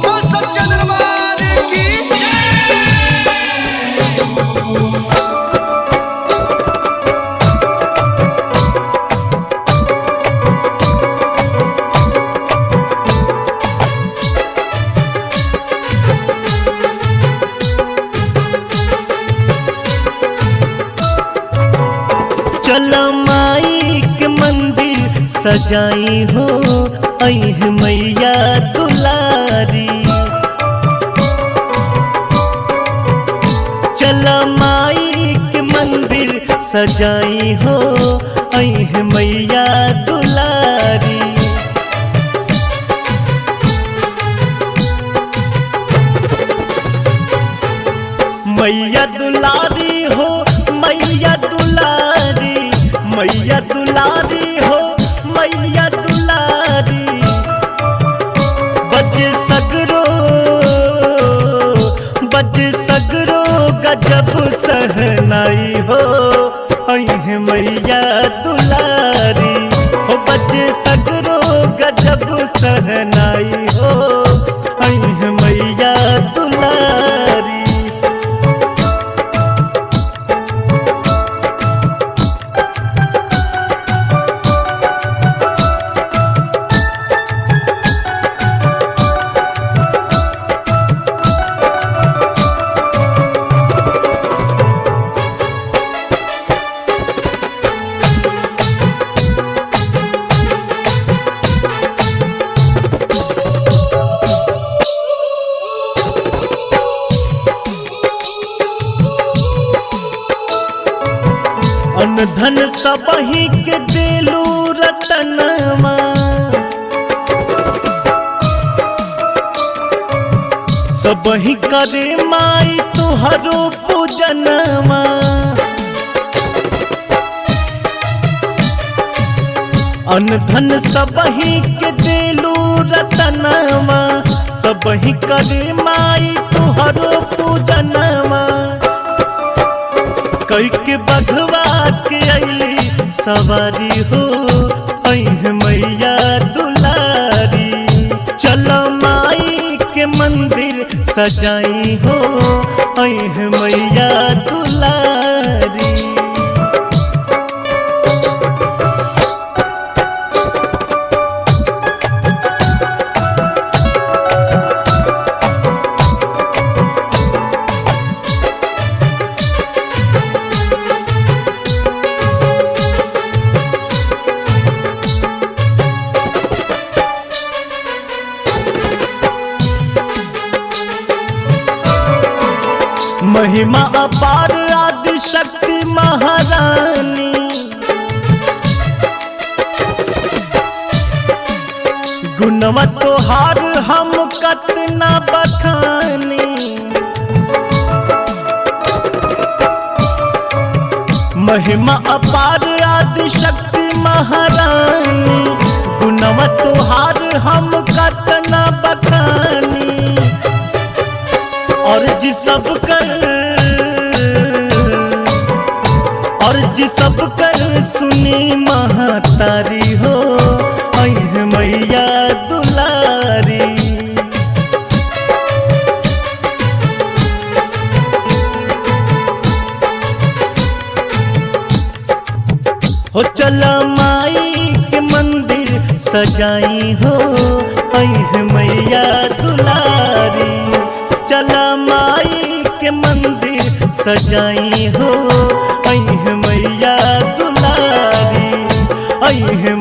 बोल सच्चा दरबार की चला माई के मंदिर सजाई हो अह मैया दुलारी। चला माई के मंदिर सजाई हो अह मैया दुलारी। मैया दुलारी हो मैया दुलारी, मैया दुलारी हो मैया दुलारी। बज सगरो गजब सहनाई हो अह मैया दुलारी। हो बज सगरो गजब सहनाई हो अह मैया दुलारी। धन सबही के देलू रतनवा, सबही करे माई तुहरो पूजनवा। अनधन सबही के देलू रतनवा, सबही करे माई तुहरो पूजनवा। कई के बघवा के अली सवारी हो अह मैया दुलारी। चलो माई के मंदिर सजाई हो अह मैया दुलारी। महिमा अपार आदि शक्ति महारानी, गुणवा तोहार हम कतना बखानी। महिमा अपार आदि शक्ति महारानी, गुणवा तोहार हम कतना बखानी। और जी सब कर सुनी महातारी हो अह मैया दुलारी। हो चला माई के मंदिर सजाई हो अह मैया दुलारी। चला माई के मंदिर सजाई हो अह मैया दुलारी अह